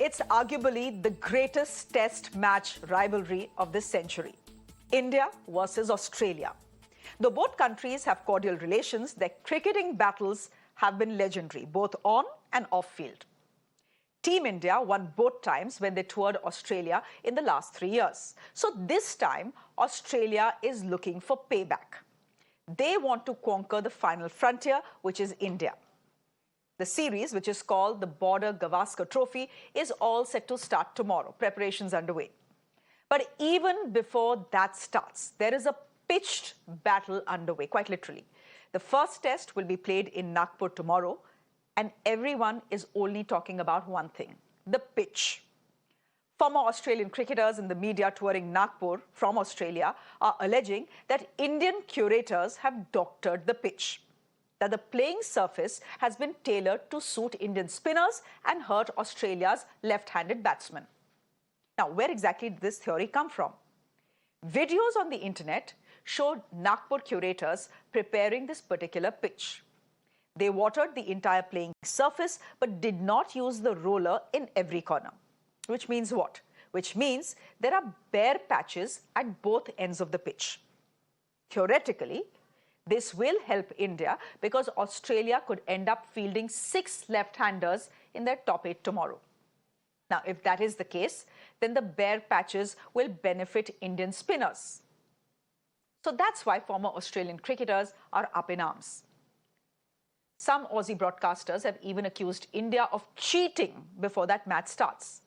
It's arguably the greatest test match rivalry of this century. India versus Australia. Though both countries have cordial relations, their cricketing battles have been legendary, both on and off field. Team India won both times when they toured Australia in the last 3 years. So this time, Australia is looking for payback. They want to conquer the final frontier, which is India. The series, which is called the Border Gavaskar Trophy, is all set to start tomorrow. Preparations underway. But even before that starts, there is a pitched battle underway, quite literally. The first test will be played in Nagpur tomorrow, and everyone is only talking about one thing: the pitch. Former Australian cricketers in the media touring Nagpur from Australia are alleging that Indian curators have doctored the pitch, that the playing surface has been tailored to suit Indian spinners and hurt Australia's left-handed batsmen. Now, where exactly did this theory come from? Videos on the internet showed Nagpur curators preparing this particular pitch. They watered the entire playing surface but did not use the roller in every corner. Which means what? Which means there are bare patches at both ends of the pitch. Theoretically, this will help India because Australia could end up fielding 6 left-handers in their top 8 tomorrow. Now, if that is the case, then the bare patches will benefit Indian spinners. So that's why former Australian cricketers are up in arms. Some Aussie broadcasters have even accused India of cheating before that match starts.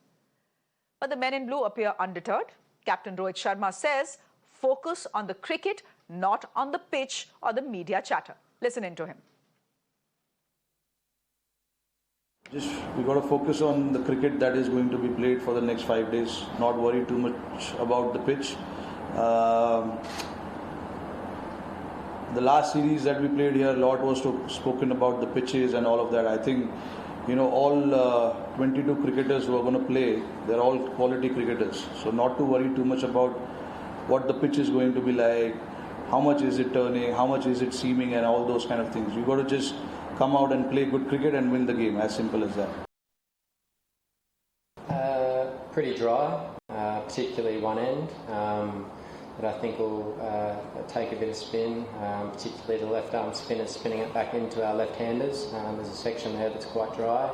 But the men in blue appear undeterred. Captain Rohit Sharma says, focus on the cricket, not on the pitch or the media chatter. Listen in to him. We got to focus on the cricket that is going to be played for the next 5 days. Not worry too much about the pitch. The last series that we played here, a lot was spoken about the pitches and all of that. I think, all 22 cricketers who are going to play, they're all quality cricketers. So not to worry too much about what the pitch is going to be like, how much is it turning, how much is it seaming, and all those kind of things. You got to just come out and play good cricket and win the game, as simple as that. Pretty dry, particularly one end, that I think will take a bit of spin, particularly the left arm spinners spinning it back into our left-handers. There's a section there that's quite dry.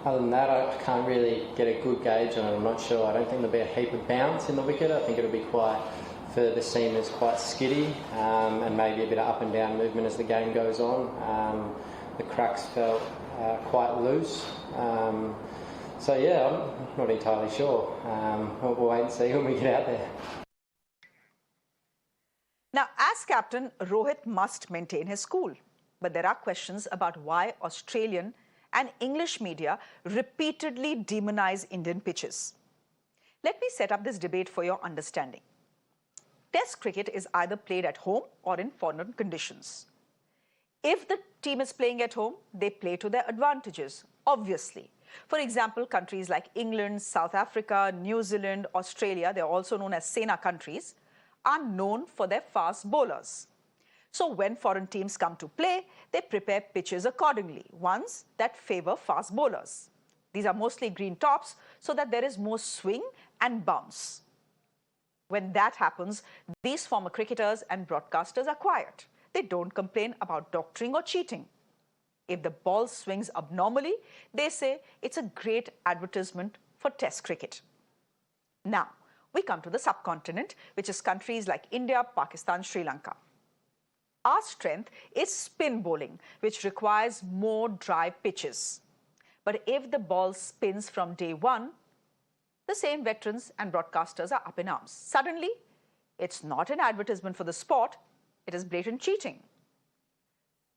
Other than that, I can't really get a good gauge on it. I'm not sure. I don't think there'll be a heap of bounce in the wicket. I think it'll be quite, for the seamers, quite skiddy, and maybe a bit of up and down movement as the game goes on. The cracks felt quite loose. So yeah, I'm not entirely sure. We'll wait and see when we get out there. Now, as captain, Rohit must maintain his cool. But there are questions about why Australian and English media repeatedly demonize Indian pitches. Let me set up this debate for your understanding. Test cricket is either played at home or in foreign conditions. If the team is playing at home, they play to their advantages, obviously. For example, countries like England, South Africa, New Zealand, Australia, they're also known as Sena countries, are known for their fast bowlers. So when foreign teams come to play, they prepare pitches accordingly, ones that favor fast bowlers. These are mostly green tops so that there is more swing and bounce. When that happens, these former cricketers and broadcasters are quiet. They don't complain about doctoring or cheating. If the ball swings abnormally, they say it's a great advertisement for Test cricket. Now, we come to the subcontinent, which is countries like India, Pakistan, Sri Lanka. Our strength is spin bowling, which requires more dry pitches. But if the ball spins from day one, the same veterans and broadcasters are up in arms. Suddenly, it's not an advertisement for the sport, it is blatant cheating.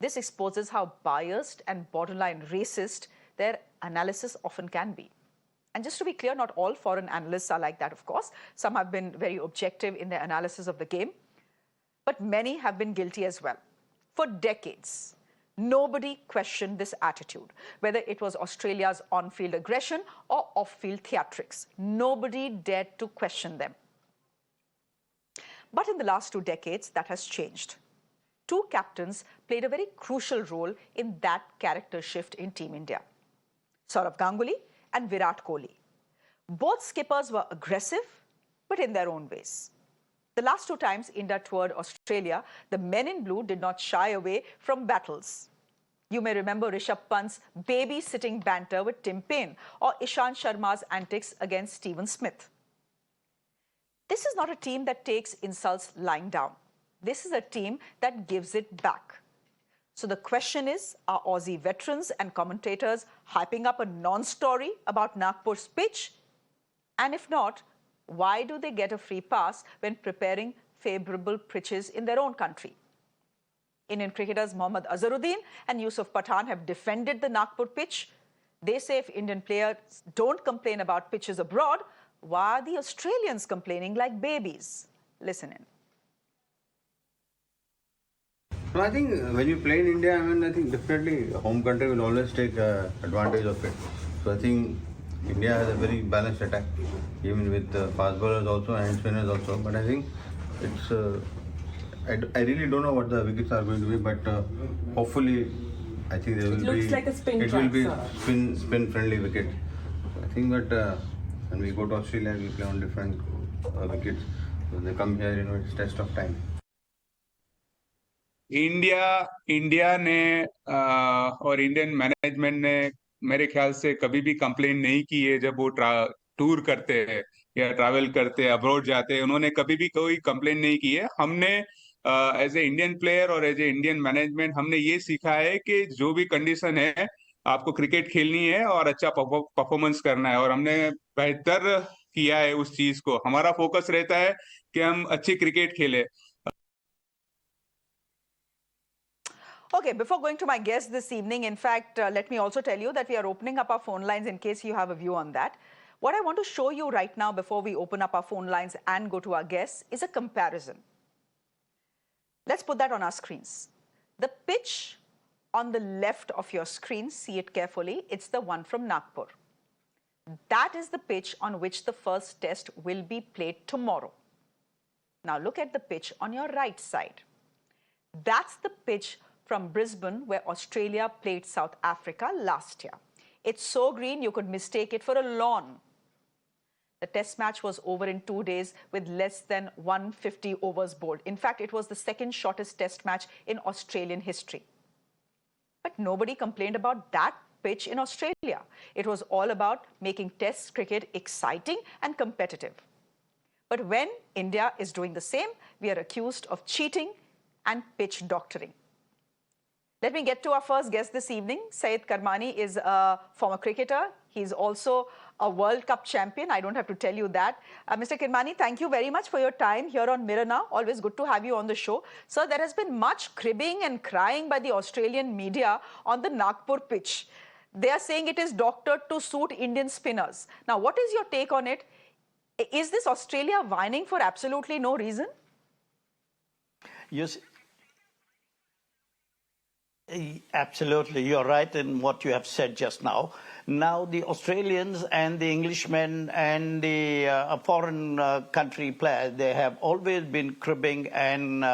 This exposes how biased and borderline racist their analysis often can be. And just to be clear, not all foreign analysts are like that, of course. Some have been very objective in their analysis of the game, but many have been guilty as well. For decades, nobody questioned this attitude, whether it was Australia's on-field aggression or off-field theatrics. Nobody dared to question them. But in the last 2 decades, that has changed. two captains played a very crucial role in that character shift in Team India. Saurav Ganguly and Virat Kohli. Both skippers were aggressive, but in their own ways. The last two times India toured Australia, the men in blue did not shy away from battles. You may remember Rishabh Pant's baby-sitting banter with Tim Paine or Ishant Sharma's antics against Steven Smith. This is not a team that takes insults lying down. This is a team that gives it back. So the question is, are Aussie veterans and commentators hyping up a non-story about Nagpur's pitch? And if not, why do they get a free pass when preparing favourable pitches in their own country? Indian cricketers Mohammad Azharuddin and Yusuf Pathan have defended the Nagpur pitch. They say if Indian players don't complain about pitches abroad, why are the Australians complaining like babies? Listen in. No, I think when you play in India, I think definitely home country will always take advantage of it. So I think India has a very balanced attack, even with fast bowlers also and spinners also. But I think it's I really don't know what the wickets are going to be, but hopefully I think there will be. It looks like a spin It track, will be sir. spin friendly wicket. I think that when we go to Australia, we play on different wickets. When they come here, it's test of time. India ने और Indian management ने मेरे ख्याल से कभी भी complain नहीं की है जब वो टूर करते हैं या ट्रैवल करते हैं अब्रॉड जाते हैं उन्होंने कभी भी कोई कंप्लेन नहीं की है हमने एज ए इंडियन प्लेयर और एज ए इंडियन मैनेजमेंट हमने ये सीखा है कि जो भी कंडीशन है आपको क्रिकेट खेलनी है और अच्छा परफॉर्मेंस करना है और हमने बेहतर किया है उस चीज को हमारा फोकस रहता है कि हम अच्छी क्रिकेट खेलें Okay, before going to my guest this evening, in fact, let me also tell you that we are opening up our phone lines in case you have a view on that. What I want to show you right now before we open up our phone lines and go to our guests is a comparison. Let's put that on our screens. The pitch on the left of your screen, see it carefully, it's the one from Nagpur. That is the pitch on which the first test will be played tomorrow. Now look at the pitch on your right side. That's the pitch from Brisbane, where Australia played South Africa last year. It's so green you could mistake it for a lawn. The test match was over in 2 days with less than 150 overs bowled. In fact, it was the second shortest test match in Australian history. But nobody complained about that pitch in Australia. It was all about making test cricket exciting and competitive. But when India is doing the same, we are accused of cheating and pitch doctoring. Let me get to our first guest this evening. Syed Karmani is a former cricketer. He's also a World Cup champion. I don't have to tell you that. Mr. Kirmani, thank you very much for your time here on Mirror Now. Always good to have you on the show. Sir, there has been much cribbing and crying by the Australian media on the Nagpur pitch. They are saying it is doctored to suit Indian spinners. Now, what is your take on it? Is this Australia whining for absolutely no reason? Yes. Absolutely, you're right in what you have said just now. Now the Australians and the Englishmen and the foreign country players, they have always been cribbing and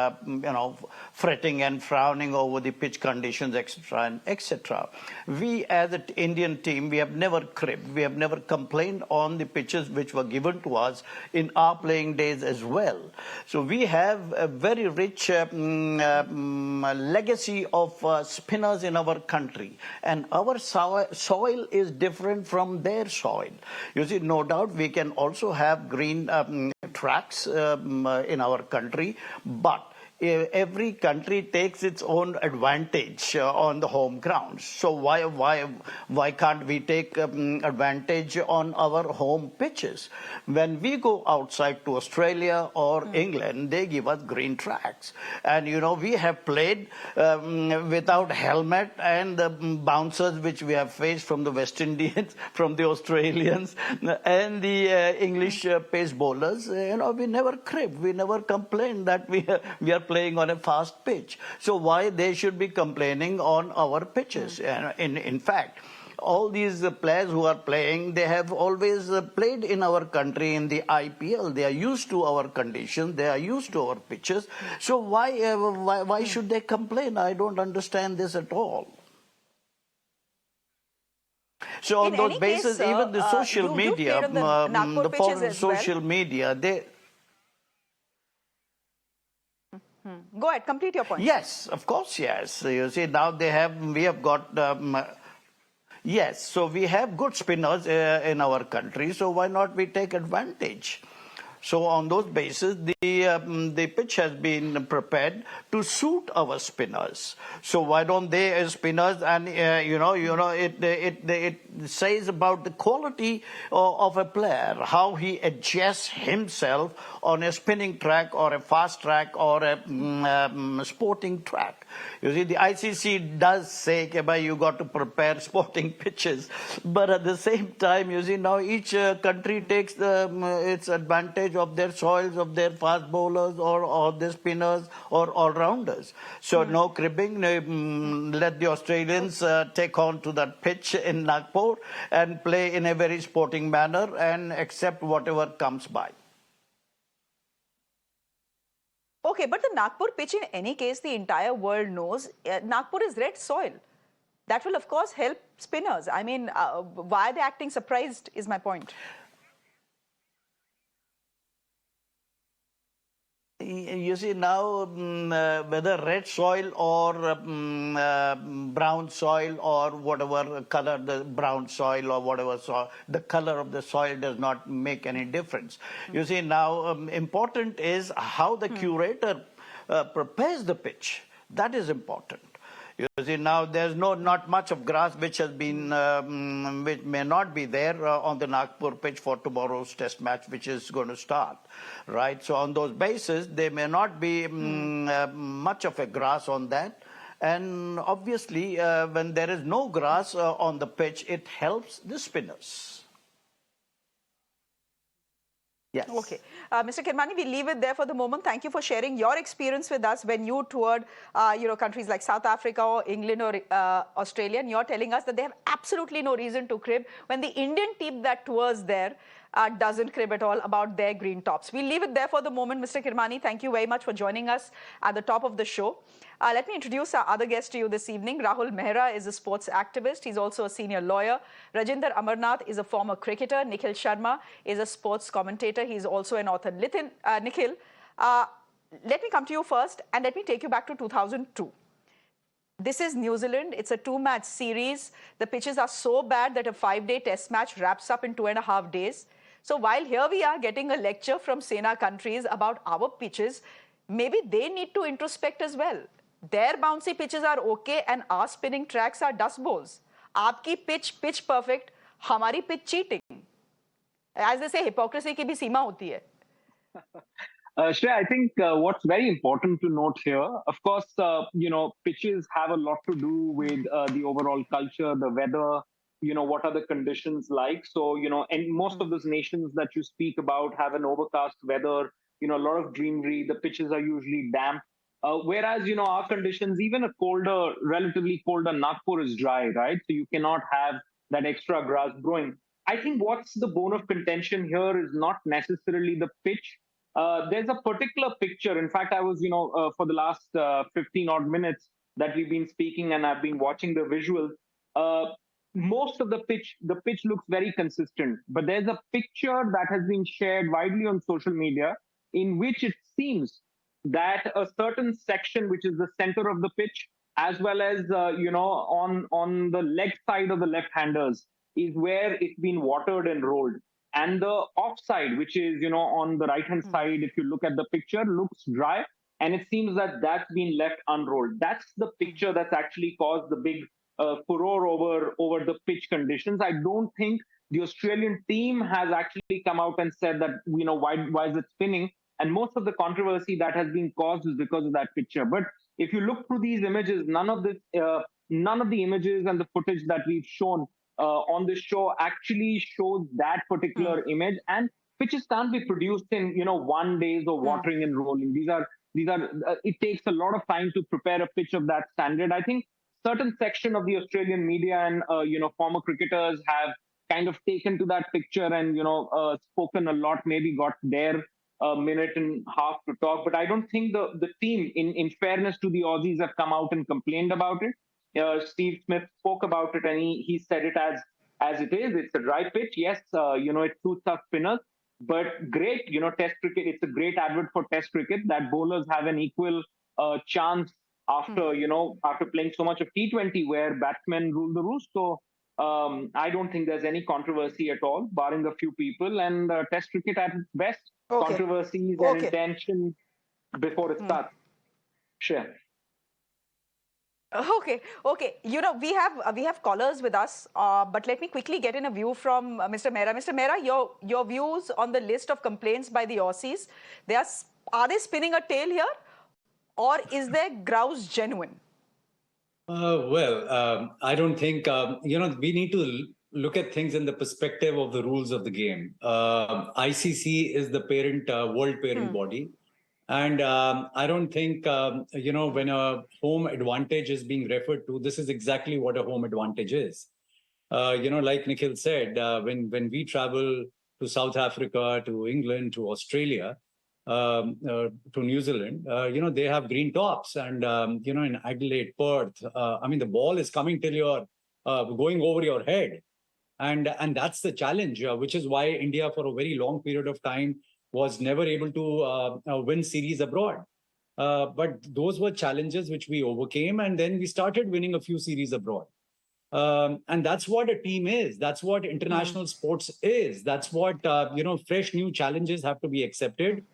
fretting and frowning over the pitch conditions, etc. and etc. We as an Indian team, we have never cribbed, we have never complained on the pitches which were given to us in our playing days as well. So we have a very rich legacy of spinners in our country, and our soil is different from their soil. You see, no doubt we can also have green tracks in our country, but every country takes its own advantage on the home grounds. So why can't we take advantage on our home pitches? When we go outside to Australia or England, they give us green tracks. And we have played without helmet, and the bouncers which we have faced from the West Indians, from the Australians and the English pace bowlers, we never cribbed, we never complained that we are playing on a fast pitch. So why they should be complaining on our pitches? In fact, all these players who are playing, they have always played in our country in the IPL. They are used to our conditions. They are used to our pitches. So why should they complain? I don't understand this at all. So on In those any case, basis, sir, even the social you media, played on the Nagpur the pitches foreign as well. social media, they Go ahead, complete your point. yes, of course, yes. You see, now we have got, yes, so we have good spinners in our country, so why not we take advantage? So on those basis, the pitch has been prepared to suit our spinners. So why don't they as spinners, and it says about the quality of a player, how he adjusts himself on a spinning track or a fast track or a sporting track. You see, the ICC does say, "Bhai, you got to prepare sporting pitches," but at the same time, you see, now each country takes its advantage of their soils, of their fast bowlers or their spinners or all-rounders. So no cribbing, let the Australians take on to that pitch in Nagpur and play in a very sporting manner and accept whatever comes by. Okay, but the Nagpur pitch, in any case, the entire world knows Nagpur is red soil. That will, of course, help spinners. I mean, why are they acting surprised is my point. You see, now whether red soil or brown soil or whatever color the brown soil or whatever soil, the color of the soil does not make any difference. You see, now important is how the curator prepares the pitch. That is important. You see, now there's not much of grass which has been, which may not be there on the Nagpur pitch for tomorrow's test match, which is going to start, right? So on those bases, there may not be much of a grass on that. And obviously, when there is no grass on the pitch, it helps the spinners. Yes. Okay. Mr. Kirmani, we leave it there for the moment. Thank you for sharing your experience with us when you toured, countries like South Africa or England or Australia. And you're telling us that they have absolutely no reason to crib when the Indian team that tours there doesn't crib at all about their green tops. We'll leave it there for the moment. Mr. Kirmani, thank you very much for joining us at the top of the show. Let me introduce our other guest to you this evening. Rahul Mehra is a sports activist. He's also a senior lawyer. Rajinder Amarnath is a former cricketer. Nikhil Sharma is a sports commentator. He's also an author. Nikhil, let me come to you first and let me take you back to 2002. This is New Zealand. It's a 2-match series. The pitches are so bad that a 5-day test match wraps up in 2.5 days. So while here we are getting a lecture from Sena countries about our pitches, maybe they need to introspect as well. Their bouncy pitches are okay and our spinning tracks are dust bowls. Aapki pitch perfect, hamari pitch cheating. As they say, hypocrisy ki bhi seema hoti hai. Shreya, I think what's very important to note here, of course, pitches have a lot to do with the overall culture, the weather, what are the conditions like. So, and most of those nations that you speak about have an overcast weather, a lot of greenery, the pitches are usually damp. Whereas, our conditions, even a relatively colder Nagpur is dry, right? So you cannot have that extra grass growing. I think what's the bone of contention here is not necessarily the pitch. There's a particular picture. In fact, I was, for the last 15 odd minutes that we've been speaking and I've been watching the visuals, most of the pitch looks very consistent. But there's a picture that has been shared widely on social media in which it seems that a certain section, which is the center of the pitch, as well as, on the leg side of the left-handers, is where it's been watered and rolled. And the offside, which is, on the right-hand side, if you look at the picture, looks dry. And it seems that that's been left unrolled. That's the picture that's actually caused the big furore over the pitch conditions. I don't think the Australian team has actually come out and said that, why is it spinning? And most of the controversy that has been caused is because of that picture. But if you look through these images, none of the images and the footage that we've shown on this show actually shows that particular image. And pitches can't be produced in 1 day of watering and rolling. These are it takes a lot of time to prepare a pitch of that standard. I think certain section of the Australian media and former cricketers have kind of taken to that picture and spoken a lot, maybe got their minute and half to talk. But I don't think the team, in fairness to the Aussies, have come out and complained about it. Steve Smith spoke about it and he said it as as it is. It's a dry pitch. Yes, it suits our spinners, but great, Test cricket. It's a great advert for Test cricket that bowlers have an equal chance after, after playing so much of T20 where batsmen rule the roost. So I don't think there's any controversy at all, barring a few people. And Test cricket at its best, Okay. controversies and Okay. intention before it starts. Sure. Okay, okay. We have callers with us, but let me quickly get in a view from Mr. Mehra. Mr. Mehra, your views on the list of complaints by the Aussies. Are they spinning a tale here, or is their grouse genuine? I don't think we need to look at things in the perspective of the rules of the game. ICC is the world parent body. And I don't think, when a home advantage is being referred to, this is exactly what a home advantage is. Like Nikhil said, when we travel to South Africa, to England, to Australia, to New Zealand, they have green tops. And, in Adelaide, Perth, the ball is coming till you're going over your head. And that's the challenge, which is why India, for a very long period of time, was never able to win series abroad. But those were challenges which we overcame, and then we started winning a few series abroad. And that's what a team is. That's what international sports is. That's what, fresh new challenges have to be accepted.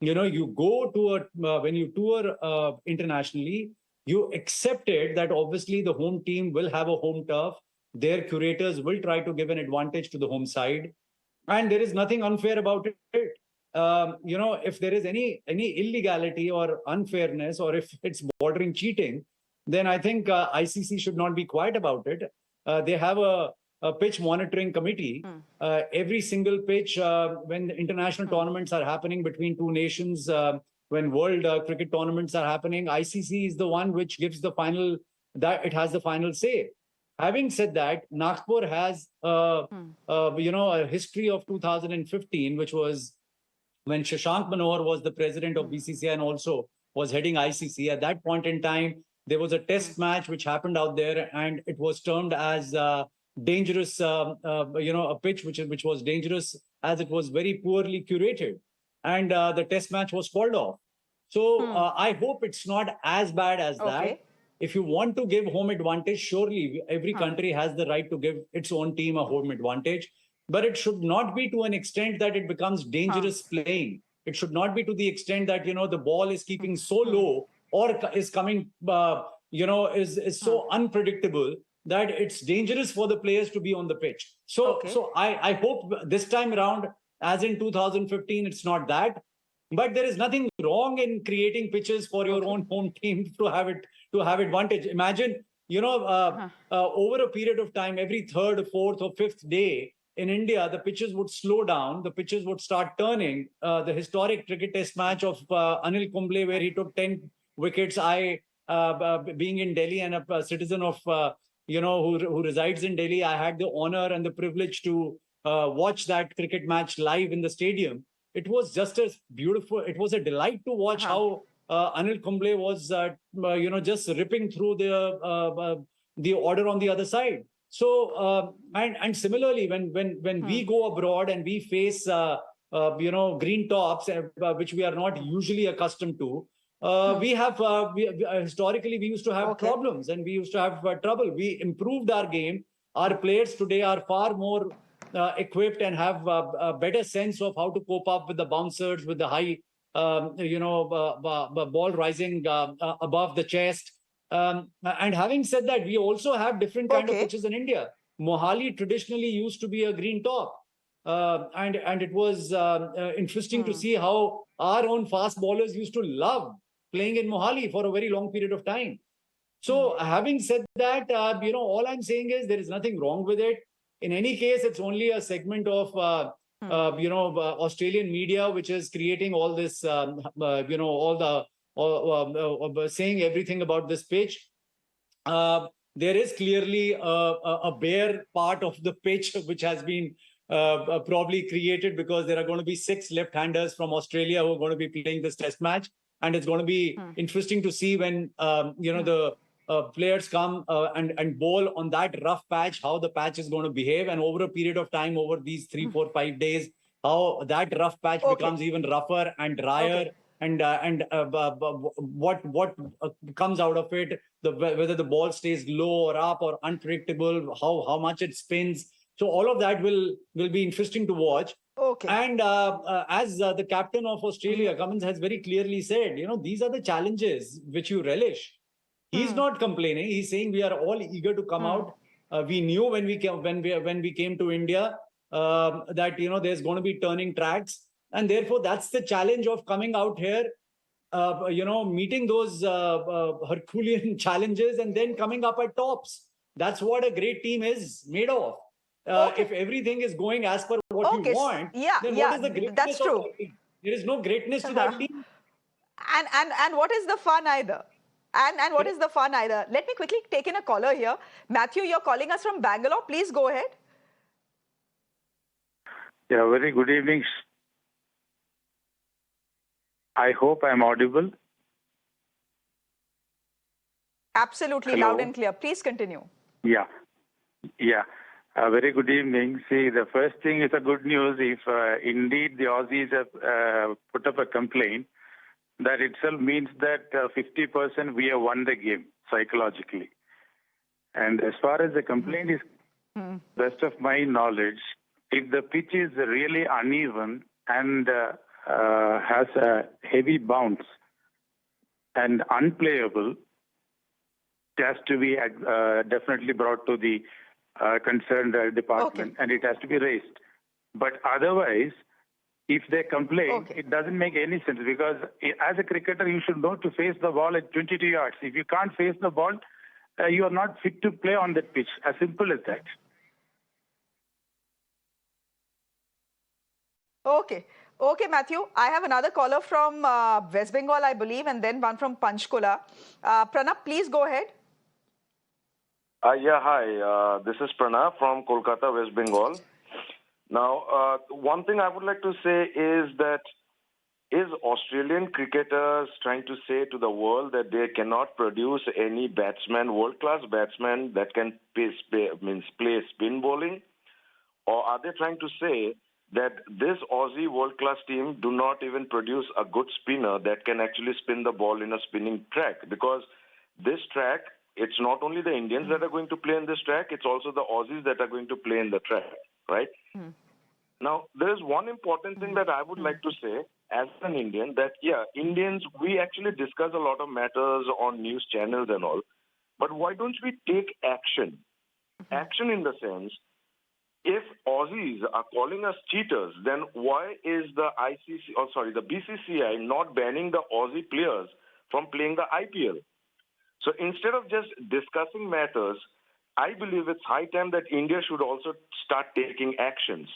You go to when you tour internationally, you accepted that obviously the home team will have a home turf. Their curators will try to give an advantage to the home side. And there is nothing unfair about it. If there is any illegality or unfairness, or if it's bordering cheating, then I think ICC should not be quiet about it. They have a pitch monitoring committee. Every single pitch, when the international tournaments are happening between two nations, when world cricket tournaments are happening, ICC is the one which gives the final, that it has the final say. Having said that, Nagpur has a history of 2015, which was when Shashank Manohar was the president of BCCI and also was heading ICC. At that point in time, there was a test match which happened out there, and it was termed as dangerous, a pitch which was dangerous as it was very poorly curated. And the test match was called off. So I hope it's not as bad as that. If you want to give home advantage, surely every country has the right to give its own team a home advantage. But it should not be to an extent that it becomes dangerous playing. It should not be to the extent that, the ball is keeping so low or is coming, is so unpredictable that it's dangerous for the players to be on the pitch. So I hope this time around, as in 2015, it's not that. But there is nothing wrong in creating pitches for your own home team to have advantage. Imagine, over a period of time, every third, fourth, or fifth day, in India, the pitches would slow down, the pitches would start turning. The historic cricket test match of Anil Kumble, where he took 10 wickets, being in Delhi and a citizen of, who resides in Delhi, I had the honor and the privilege to watch that cricket match live in the stadium. It was just as beautiful. It was a delight to watch how Anil Kumble was, just ripping through the order on the other side. So, and similarly, when we go abroad and we face, green tops, which we are not usually accustomed to, we have, historically, we used to have problems and we used to have trouble. We improved our game. Our players today are far more equipped and have a better sense of how to cope up with the bouncers, with the high, ball rising above the chest. And having said that, we also have different kind of pitches in India. Mohali traditionally used to be a green top. And it was interesting to see how our own fast bowlers used to love playing in Mohali for a very long period of time. So having said that, all I'm saying is there is nothing wrong with it. In any case, it's only a segment of, Australian media, which is creating all this, saying everything about this pitch. There is clearly a bare part of the pitch which has been probably created because there are going to be 6 left-handers from Australia who are going to be playing this test match. And it's going to be interesting to see when, the players come and bowl on that rough patch, how the patch is going to behave, and over a period of time, over these 3, 4, 5 days, how that rough patch becomes even rougher and drier, what comes out of it, whether the ball stays low or up or unpredictable, how much it spins. So all of that will be interesting to watch. And as the captain of Australia, Cummins, has very clearly said, these are the challenges which you relish. He's not complaining. He's saying we are all eager to come out. We knew when we came to India that there's going to be turning tracks, and therefore that's the challenge of coming out here. Meeting those Herculean challenges and then coming up at tops. That's what a great team is made of. If everything is going as per what you want, then what is the greatness of that team? There is no greatness to that team. And what is the fun either? And what is the fun either? Let me quickly take in a caller here. Matthew, you're calling us from Bangalore. Please go ahead. Yeah, very good evening. I hope I'm audible. Absolutely. Hello. Loud and clear. Please continue. Yeah. Very good evening. See, the first thing is a good news. If indeed the Aussies have put up a complaint, that itself means that 50% we have won the game psychologically. And as far as the complaint is, best of my knowledge, if the pitch is really uneven and has a heavy bounce and unplayable, it has to be definitely brought to the concerned department and it has to be raised. But otherwise, if they complain, it doesn't make any sense, because as a cricketer, you should know to face the ball at 22 yards. If you can't face the ball, you are not fit to play on that pitch. As simple as that. Okay, Matthew. I have another caller from West Bengal, I believe, and then one from Panchkula. Pranab, please go ahead. Hi. This is Pranab from Kolkata, West Bengal. Now, one thing I would like to say is that is Australian cricketers trying to say to the world that they cannot produce any batsman, world-class batsman that can play spin bowling? Or are they trying to say that this Aussie world-class team do not even produce a good spinner that can actually spin the ball in a spinning track? Because this track, it's not only the Indians that are going to play in this track, it's also the Aussies that are going to play in the track, right? Now, there is one important thing that I would like to say as an Indian, that, Indians, we actually discuss a lot of matters on news channels and all, but why don't we take action? Action in the sense, if Aussies are calling us cheaters, then why is the the BCCI not banning the Aussie players from playing the IPL? So instead of just discussing matters, I believe it's high time that India should also start taking actions.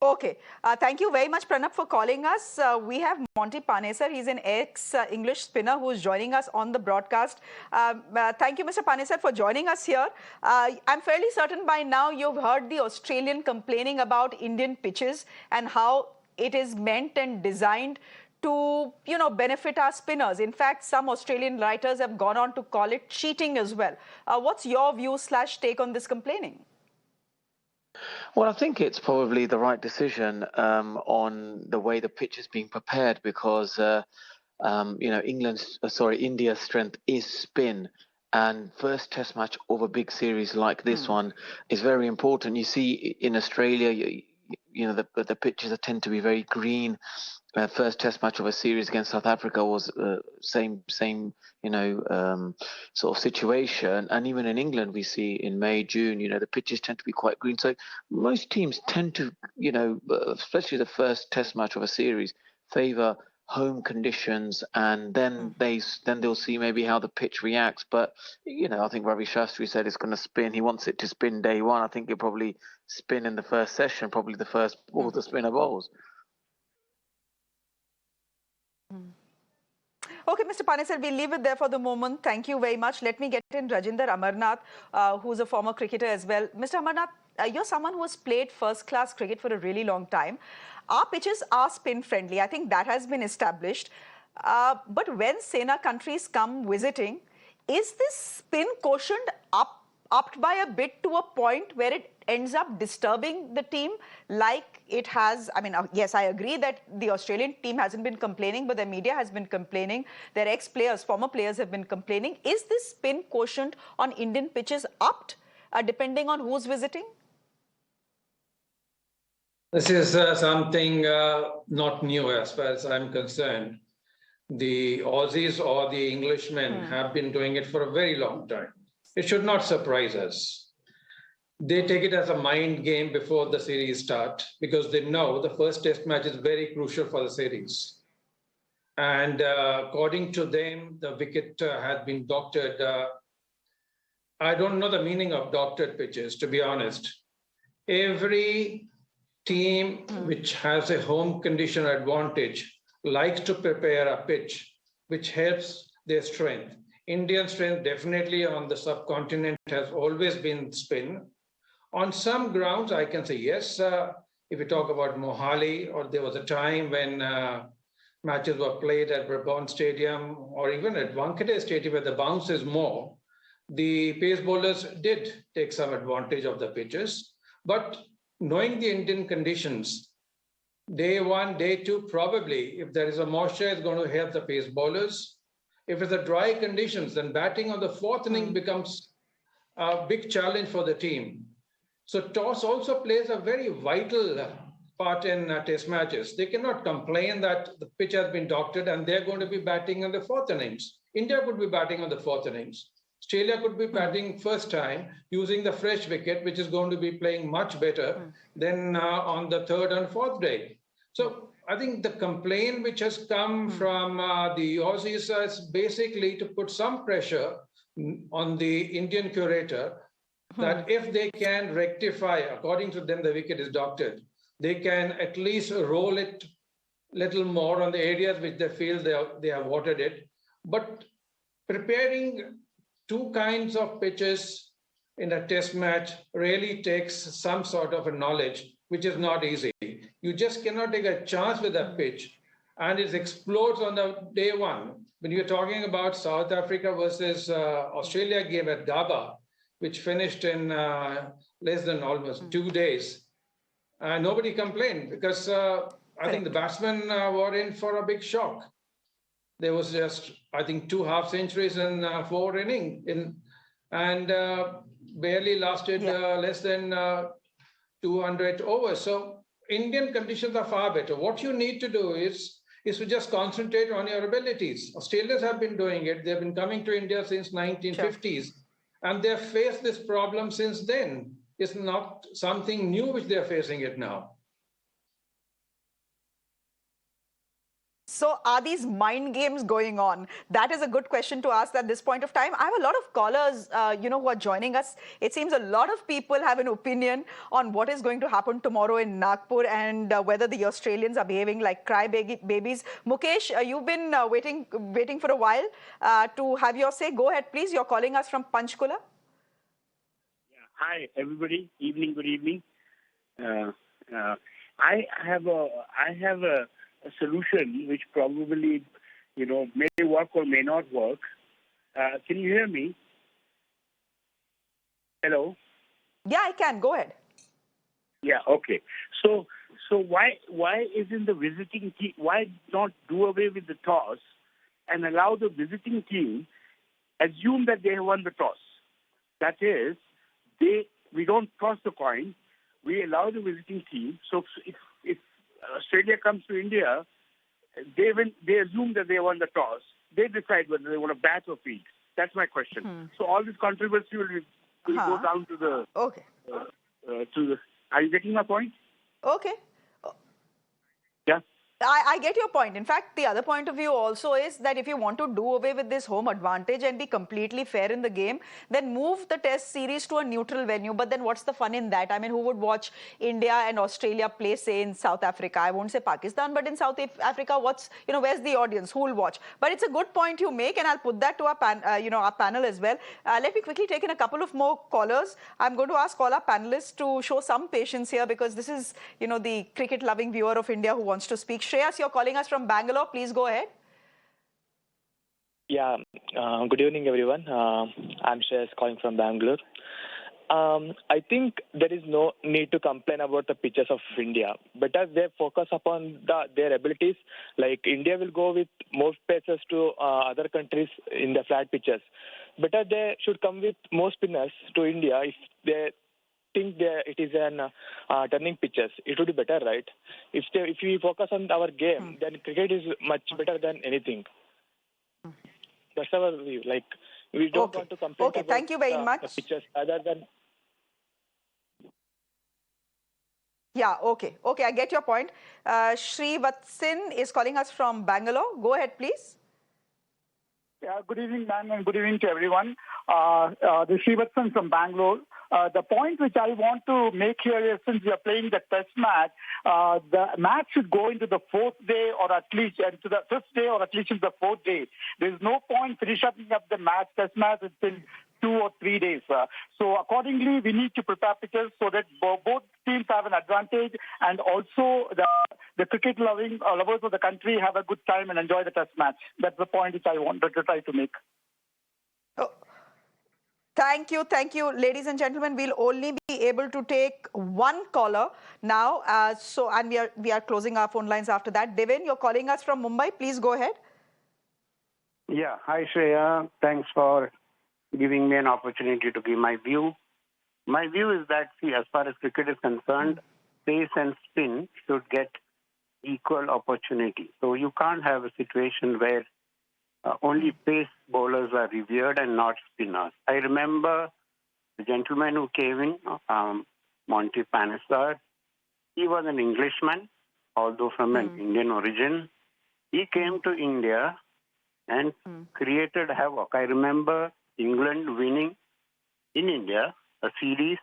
Okay. Thank you very much, Pranab, for calling us. We have Monty Panesar. He's an ex-English spinner who's joining us on the broadcast. Thank you, Mr. Panesar, for joining us here. I'm fairly certain by now you've heard the Australian complaining about Indian pitches and how it is meant and designed to, benefit our spinners. In fact, some Australian writers have gone on to call it cheating as well. What's your view/take on this complaining? Well, I think it's probably the right decision on the way the pitch is being prepared, because India's strength is spin, and first Test match of a big series like this one is very important. You see, in Australia, the pitches tend to be very green. First Test match of a series against South Africa was same sort of situation, and even in England we see in May, June, the pitches tend to be quite green. So most teams tend to, especially the first Test match of a series, favour home conditions, and then they'll see maybe how the pitch reacts. But I think Ravi Shastri said it's going to spin. He wants it to spin day one. I think it'll probably spin in the first session, probably the first ball the spinner bowls. Okay, Mr. Panesar, we'll leave it there for the moment. Thank you very much. Let me get in Rajinder Amarnath, who's a former cricketer as well. Mr. Amarnath, you're someone who has played first-class cricket for a really long time. Our pitches are spin-friendly. I think that has been established. But when Sena countries come visiting, is this spin quotient upped by a bit to a point where it ends up disturbing the team like it has? I mean, yes, I agree that the Australian team hasn't been complaining, but the media has been complaining. Their ex-players, former players have been complaining. Is this spin quotient on Indian pitches upped depending on who's visiting? This is something not new as far as I'm concerned. The Aussies or the Englishmen have been doing it for a very long time. It should not surprise us. They take it as a mind game before the series start because they know the first test match is very crucial for the series. And according to them, the wicket had been doctored. I don't know the meaning of doctored pitches, to be honest. Every team which has a home condition advantage likes to prepare a pitch which helps their strength. Indian strength definitely on the subcontinent has always been spin. On some grounds, I can say yes. If you talk about Mohali, or there was a time when matches were played at Brabant Stadium or even at Wankhede Stadium where the bounce is more, the pace bowlers did take some advantage of the pitches. But knowing the Indian conditions, day one, day two, probably, if there is a moisture, it's going to help the pace bowlers. If it's a dry conditions, then batting on the fourth inning becomes a big challenge for the team. So toss also plays a very vital part in test matches. They cannot complain that the pitch has been doctored and they're going to be batting on the fourth innings. India could be batting on the fourth innings. Australia could be batting first time using the fresh wicket, which is going to be playing much better than on the third and fourth day. So I think the complaint which has come from the Aussies is basically to put some pressure on the Indian curator that if they can rectify, according to them, the wicket is doctored, they can at least roll it a little more on the areas which they feel they have watered it. But preparing two kinds of pitches in a test match really takes some sort of a knowledge, which is not easy. You just cannot take a chance with that pitch and it explodes on the day one. When you're talking about South Africa versus Australia game at Gaba, which finished in less than almost 2 days, nobody complained because I think the batsmen were in for a big shock. There was just, I think, 2 half centuries in 4 innings and barely lasted less than 200 overs. So Indian conditions are far better. What you need to do is to just concentrate on your abilities. Australians have been doing it. They've been coming to India since 1950s, and they've faced this problem since then. It's not something new which they're facing it now. So are these mind games going on? That is a good question to ask at this point of time. I have a lot of callers, who are joining us. It seems a lot of people have an opinion on what is going to happen tomorrow in Nagpur and whether the Australians are behaving like crybabies. Mukesh, you've been waiting for a while to have your say. Go ahead, please. You're calling us from Panchkula. Hi, everybody. Good evening. I have a solution which probably, may work or may not work. Can you hear me? Hello? Yeah, I can. Go ahead. Yeah, okay. So why isn't the visiting team, why not do away with the toss and allow the visiting team assume that they have won the toss? That is, we don't toss the coin, we allow the visiting team. So if Australia comes to India, they assume that they won the toss. They decide whether they want to bat or field. That's my question. So all this controversy will go down to the. Okay. Are you getting my point? Okay. Yeah. I get your point. In fact, the other point of view also is that if you want to do away with this home advantage and be completely fair in the game, then move the test series to a neutral venue. But then what's the fun in that? I mean, who would watch India and Australia play, say, in South Africa? I won't say Pakistan, but in South Africa, where's the audience? Who will watch? But it's a good point you make, and I'll put that to our panel as well. Let me quickly take in a couple of more callers. I'm going to ask all our panelists to show some patience here because this is, the cricket-loving viewer of India who wants to speak. Shreyas, you're calling us from Bangalore. Please go ahead. Yeah, good evening, everyone. I'm Shreyas calling from Bangalore. I think there is no need to complain about the pitches of India. Better they focus upon their abilities. Like India will go with more paces to other countries in the flat pitches. Better they should come with more spinners to India if they think it is an turning pitches. It would be better, right? If we focus on our game, then cricket is much better than anything. That's our view. Like we don't want to complain Okay, about thank you very the much. pitches other than. Yeah, okay. Okay, I get your point. Shri Vatsin is calling us from Bangalore. Go ahead, please. Yeah, good evening, ma'am, and good evening to everyone. This is Srivatsan from Bangalore. The point which I want to make here is, since we are playing the test match, the match should go into the fourth day or at least into the fifth day or at least into the fourth day. There is no point finishing up the test match until 2 or 3 days. So accordingly, we need to prepare pitches so that both teams have an advantage, and also the cricket lovers of the country have a good time and enjoy the test match. That's the point which I wanted to try to make. Oh, thank you. Ladies and gentlemen, we'll only be able to take one caller now. And we are closing our phone lines after that. Devin, you're calling us from Mumbai. Please go ahead. Yeah, hi Shreya. Thanks for giving me an opportunity to give my view. My view is that, see, as far as cricket is concerned, pace and spin should get equal opportunity. So you can't have a situation where only pace bowlers are revered and not spinners. I remember the gentleman who came in, Monty Panesar. He was an Englishman, although from an Indian origin. He came to India and created havoc. I remember England winning in India a series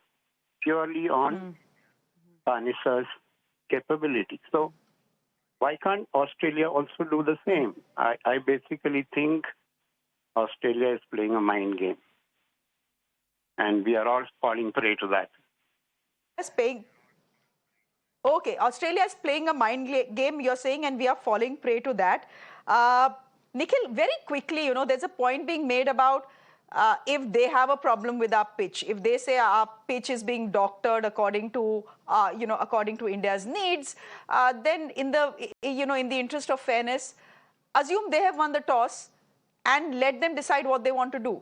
purely on Panesar's capability. So why can't Australia also do the same? I basically think Australia is playing a mind game. And we are all falling prey to that. Okay, Australia is playing a mind game, you're saying, and we are falling prey to that. Nikhil, very quickly, there's a point being made about if they have a problem with our pitch, if they say our pitch is being doctored according to, according to India's needs, then in the interest of fairness, assume they have won the toss and let them decide what they want to do,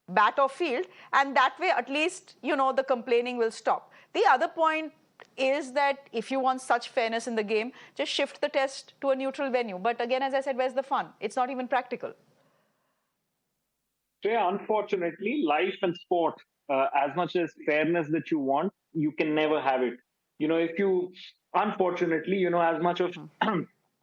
bat or field, and that way at least, the complaining will stop. The other point is that if you want such fairness in the game, just shift the test to a neutral venue. But again, as I said, where's the fun? It's not even practical. So yeah, unfortunately, life and sport, as much as fairness that you want, you can never have it. If you, unfortunately, as much of,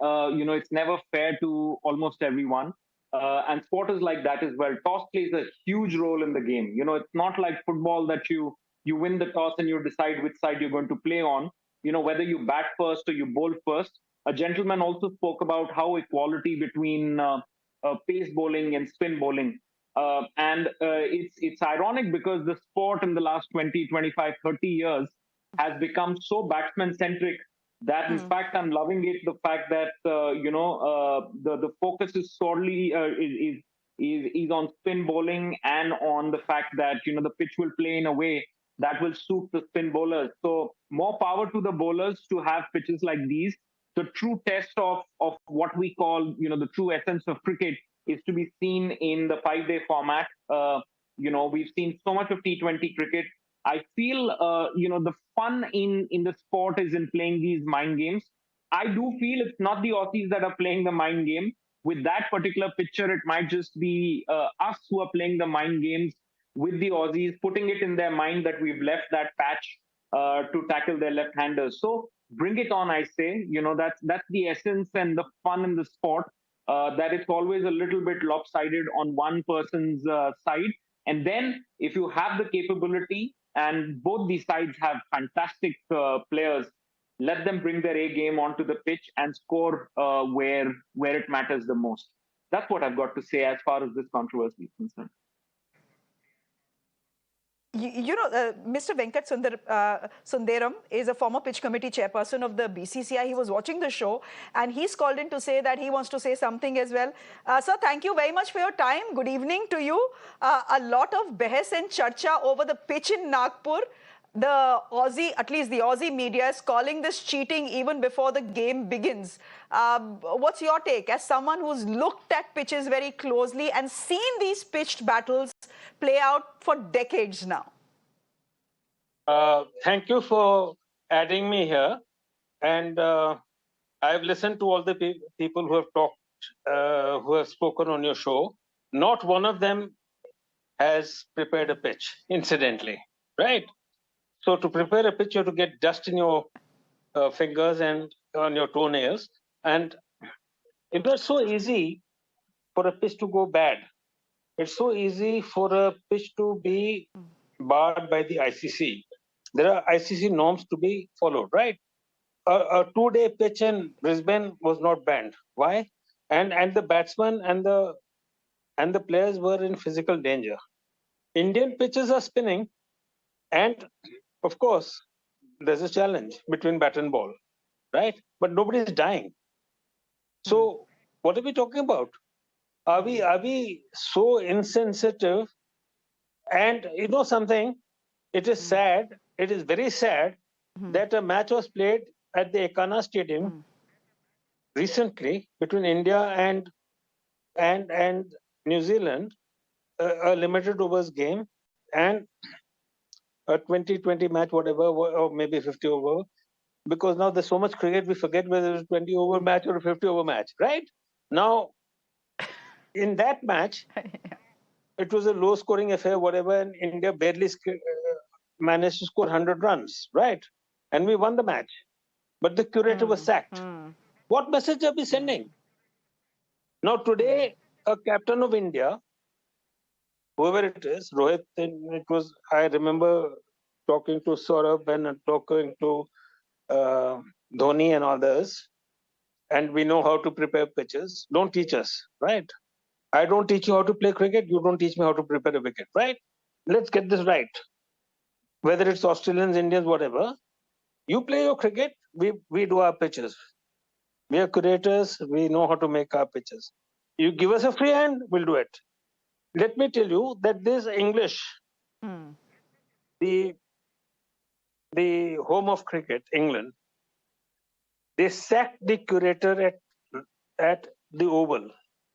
it's never fair to almost everyone. And sport is like that as well. Toss plays a huge role in the game. It's not like football that you win the toss and you decide which side you're going to play on. Whether you bat first or you bowl first. A gentleman also spoke about how equality between pace bowling and spin bowling. And it's ironic because the sport in the last 20, 25, 30 years has become so batsman-centric that, in fact, I'm loving it. The fact that, the focus is solely is on spin bowling and on the fact that, the pitch will play in a way that will suit the spin bowlers. So more power to the bowlers to have pitches like these. The true test of what we call, the true essence of cricket is to be seen in the 5-day format. We've seen so much of T20 cricket. I feel, the fun in the sport is in playing these mind games. I do feel it's not the Aussies that are playing the mind game. With that particular picture, it might just be us who are playing the mind games with the Aussies, putting it in their mind that we've left that patch to tackle their left-handers. So bring it on, I say. That's the essence and the fun in the sport. That it's always a little bit lopsided on one person's side. And then if you have the capability and both these sides have fantastic players, let them bring their A game onto the pitch and score where it matters the most. That's what I've got to say as far as this controversy is concerned. Mr. Venkat Sundaram is a former pitch committee chairperson of the BCCI. He was watching the show and he's called in to say that he wants to say something as well. Sir, thank you very much for your time. Good evening to you. A lot of behes and charcha over the pitch in Nagpur. The Aussie, at least the Aussie media, is calling this cheating even before the game begins. What's your take as someone who's looked at pitches very closely and seen these pitched battles play out for decades now? Thank you for adding me here. And I've listened to all the people who have talked, who have spoken on your show. Not one of them has prepared a pitch, incidentally, right? So to prepare a pitch, you have to get dust in your fingers and on your toenails. And it was so easy for a pitch to go bad. It's so easy for a pitch to be barred by the ICC. There are ICC norms to be followed, right? A 2-day pitch in Brisbane was not banned. Why? And the batsman and the players were in physical danger. Indian pitches are spinning, and of course, there's a challenge between bat and ball, right? But nobody is dying. So what are we talking about? Are we so insensitive? And you know something? It is sad. It is very sad that a match was played at the Ekana Stadium recently between India and New Zealand, a limited overs game, and a 20-20 match, whatever, or maybe 50 over, because now there's so much cricket, we forget whether it's a 20 over match or a 50 over match, right? Now, in that match, it was a low scoring affair, whatever, and India barely managed to score 100 runs, right? And we won the match. But the curator was sacked. What message are we sending? Now, today, a captain of India, whoever it is, Rohit, I remember talking to Saurabh and talking to Dhoni and others, and we know how to prepare pitches. Don't teach us, right? I don't teach you how to play cricket. You don't teach me how to prepare a wicket, right? Let's get this right. Whether it's Australians, Indians, whatever, you play your cricket, we do our pitches. We are curators. We know how to make our pitches. You give us a free hand, we'll do it. Let me tell you that this English, the home of cricket, England, they sacked the curator at the Oval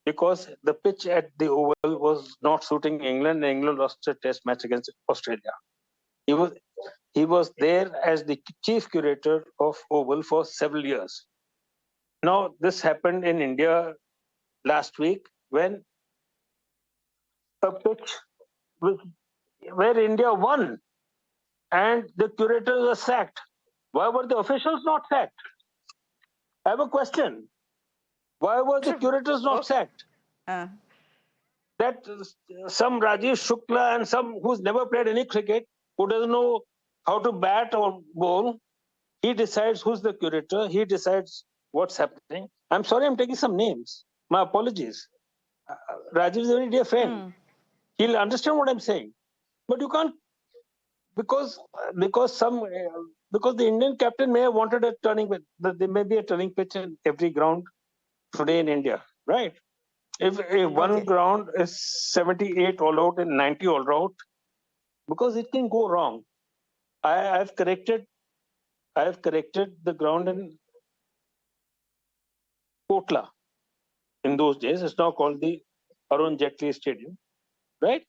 because the pitch at the Oval was not suiting England. And England lost a test match against Australia. He was there as the chief curator of Oval for several years. Now, this happened in India last week when a pitch where India won and the curators were sacked. Why were the officials not sacked? I have a question. Why were the curators not sacked? That some Rajiv Shukla and some who's never played any cricket, who doesn't know how to bat or bowl, he decides who's the curator, he decides what's happening. I'm sorry, I'm taking some names. My apologies. Rajiv is a very dear friend. He'll understand what I'm saying. But you can't, because the Indian captain may have wanted a turning pitch. There may be a turning pitch in every ground today in India, right? If one ground is 78 all out and 90 all out, because it can go wrong. I have corrected the ground in Kotla in those days. It's now called the Arun Jaitley Stadium, right?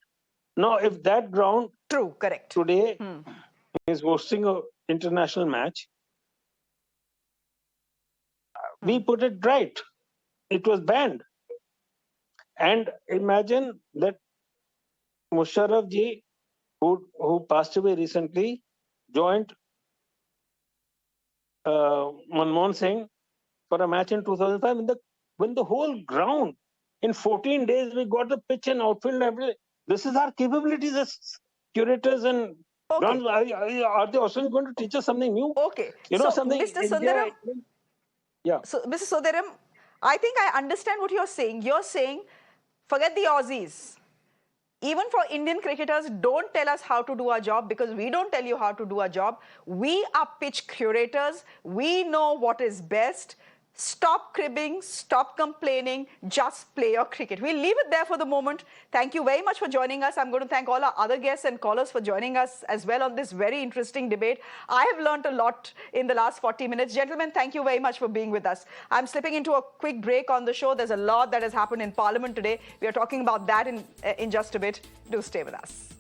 Now, if that ground today is hosting an international match, we put it right. It was banned. And imagine that Musharraf ji, who passed away recently, joined Manmohan Singh for a match in 2005 when the whole ground, in 14 days, we got the pitch and outfield and everything. This is our capabilities as curators and grounds. Are the Australians going to teach us something new? You know something? Mr. Sundaram, So, Mr. Sundaram, I think I understand what you're saying. You're saying, forget the Aussies. Even for Indian cricketers, don't tell us how to do our job, because we don't tell you how to do our job. We are pitch curators. We know what is best. Stop cribbing, stop complaining, just play your cricket. We'll leave it there for the moment. Thank you very much for joining us. I'm going to thank all our other guests and callers for joining us as well on this very interesting debate. I have learned a lot in the last 40 minutes. Gentlemen, thank you very much for being with us. I'm slipping into a quick break on the show. There's a lot that has happened in Parliament today. We are talking about that in just a bit. Do stay with us.